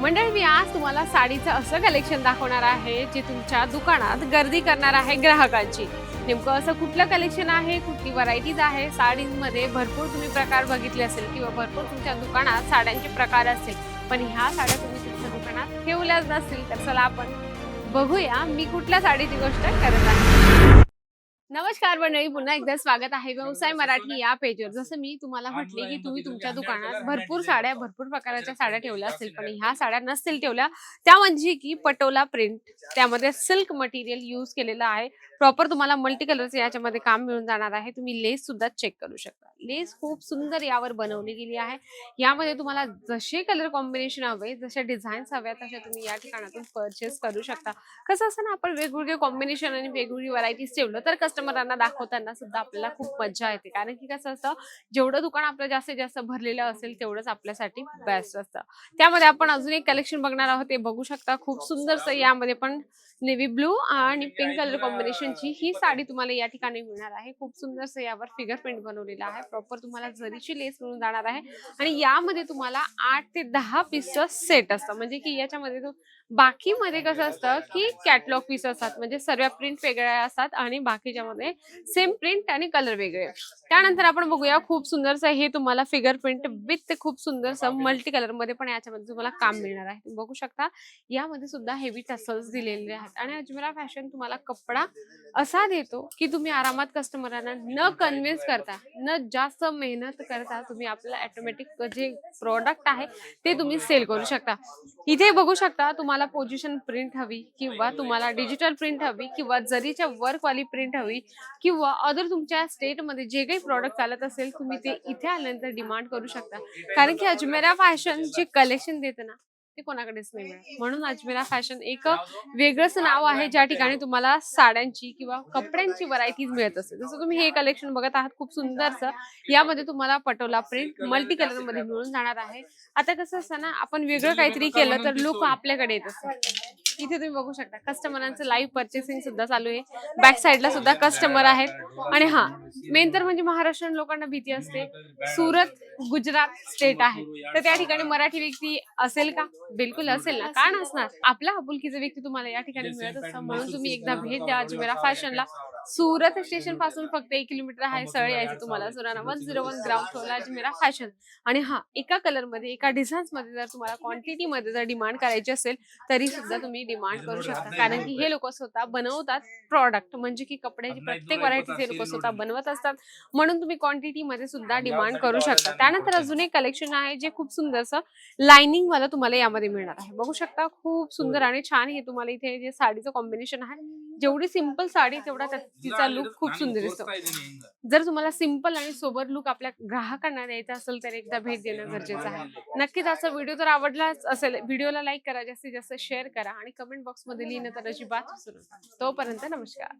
मंडळी, मी आज तुम्हाला साडीचं असं कलेक्शन दाखवणार आहे जे तुमच्या दुकानात गर्दी करणार आहे ग्राहकांची। नेमकं असं कुठलं कलेक्शन आहे, कुठली व्हरायटीज आहे साडींमध्ये भरपूर तुम्ही प्रकार बघितले असेल किंवा भरपूर तुमच्या दुकानात साड्यांचे प्रकार असतील, पण ह्या साड्या तुम्ही तुमच्या दुकानात ठेवल्याच नसतील। तर चला आपण बघूया मी कुठल्या साडीची गोष्ट करत आहे। नमस्कार मंडळी, पुन्हा एकदा स्वागत आहे व्यवसाय मराठी या पेजवर। जसं मी तुम्हाला म्हटले की तुम्ही तुमच्या दुकानात भरपूर साड्या, भरपूर प्रकारच्या साड्या ठेवल्या असतील, पण ह्या साड्या नसतील ठेवल्या त्या म्हणजे की पटोला प्रिंट, त्यामध्ये सिल्क मटेरियल यूज केलेलं आहे। प्रॉपर तुम्हाला मल्टी कलरचे याच्यामध्ये काम मिळून जाणार आहे। तुम्ही लेस सुद्धा चेक करू शकता, लेस खूप सुंदर यावर बनवली गेली आहे। यामध्ये तुम्हाला जसे कलर कॉम्बिनेशन हवे, जसे डिझाईन्स हवे तसे तुम्ही या ठिकाणातून परचेस करू शकता। कसं असतं ना, आपण वेगवेगळे कॉम्बिनेशन आणि वेगवेगळी व्हरायटीज ठेवलं तर कस्टमरांना दाखवताना सुद्धा आपल्याला खूप मजा येते, कारण की कसं असतं, जेवढं दुकान आपलं जास्तीत जास्त भरलेलं असेल तेवढंच आपल्यासाठी बेस्ट असतं। त्यामध्ये आपण अजून एक कलेक्शन बघणार आहोत, ते बघू शकता। खूप सुंदरसं यामध्ये पण नेव्ही ब्लू आणि पिंक कलर कॉम्बिनेशनची ही साडी तुम्हाला या ठिकाणी मिळणार आहे। खूप सुंदरसं यावर फिगर प्रिंट बनवलेला आहे। प्रॉपर तुम्हाला जरीची लेस मिळून जाणार आहे आणि यामध्ये तुम्हाला 8 ते 10 पीसचं सेट असतं, म्हणजे की याच्यामध्ये बाकी मध्ये कसं असतं की कॅटलॉग पीस असतात, म्हणजे सर्व प्रिंट वेगळ्या असतात आणि बाकीच्यामध्ये सेम प्रिंट आणि कलर वेगळे। त्यानंतर आपण बघूया खूप सुंदरसं हे तुम्हाला फिगर प्रिंट विथ खूप सुंदरसं मल्टी कलर मध्ये पण याच्यामध्ये तुम्हाला काम मिळणार आहे। तुम्ही बघू शकता यामध्ये सुद्धा हेवी टसल्स दिलेले आहेत आणि अजमेरा फॅशन तुम्हाला कपडा असा देतो की तुम्ही आरामात कस्टमरांना न कन्व्हिन्स करता, न जास्त मेहनत करता तुम्ही आपलं ऑटोमॅटिक जे प्रोडक्ट आहे ते तुम्ही सेल करू शकता। इथे बघू शकता तुम्हाला पोझिशन प्रिंट हवी किंवा तुम्हाला डिजिटल प्रिंट हवी किंवा जरीच्या वर्क वाली प्रिंट हवी किंवा अदर तुमच्या स्टेट मध्ये जे काही प्रोडक्ट चालत असेल तुम्ही ते इथे आल्यानंतर डिमांड करू शकता, कारण की अजमेरा फॅशन जे कलेक्शन देतं ना ते कोणाकडेच नाही मिळत। म्हणून अजमेरा फॅशन एक वेगळंच नाव आहे ज्या ठिकाणी तुम्हाला साड्यांची किंवा कपड्यांची व्हरायटीज मिळत असते। जसं तुम्ही हे कलेक्शन बघत आहात खूप सुंदरसं, यामध्ये तुम्हाला पटोला प्रिंट मल्टी कलर मध्ये मिळून जाणार आहे। आता कसं असतं ना, आपण वेगळं काहीतरी केलं तर लोक आपल्याकडे येत असतात। इथे तुम्ही बघू शकता कस्टमरांचं लाईव्ह परचेसिंग सुद्धा चालू आहे, बॅक साईडला सुद्धा कस्टमर आहेत। आणि हा मेन तर म्हणजे महाराष्ट्रीयन लोकांना भीती असते, सुरत गुजरात स्टेट आहे तर त्या ठिकाणी मराठी व्यक्ती असेल का? बिलकुल असेल ना, का नसणार? आपला आपुलकीचा व्यक्ती तुम्हाला या ठिकाणी मिळत असतं, म्हणून तुम्ही एकदा भेट द्या अजमेरा फॅशनला। सुरत स्टेशन पासून फक्त 1 किलोमीटर आहे, सरळ यायचं तुम्हाला। सुराणा 101 ग्राउंड फ्लोअरला अजमेरा फॅशन। आणि हा एका कलर मध्ये, एका डिझाईन्स मध्ये जर तुम्हाला क्वांटिटी मध्ये जर डिमांड करायची असेल तरी सुद्धा तुम्ही डिमांड करू शकता, कारण की हे लोक स्वतः बनवतात प्रॉडक्ट, म्हणजे की कपड्याची प्रत्येक व्हरायटी हे लोक स्वतः बनवत असतात, म्हणून तुम्ही क्वांटिटी मध्ये सुद्धा डिमांड करू शकता। त्यानंतर अजून एक कलेक्शन आहे जे खूप सुंदरसं लाइनिंग वाला तुम्हाला यामध्ये मिळणार आहे। बघू शकता खूप सुंदर आणि छान हे तुम्हाला इथे जे साडीचं कॉम्बिनेशन आहे, जेवढी सिंपल साडी तेवढा तिचा लुक खूप सुंदर दिसतो। जर तुम्हाला सिंपल आणि सोबर लुक आपल्या ग्राहकांना द्यायचा असेल तर एकदा भेट देणं गरजेचं आहे। नक्कीच आजचा व्हिडिओ जर आवडलाच असेल, व्हिडिओला लाईक करा, जास्तीत जास्त शेअर करा आणि कमेंट बॉक्स मध्ये लिहिणं तर अजिबात विसरू नका। तोपर्यंत नमस्कार।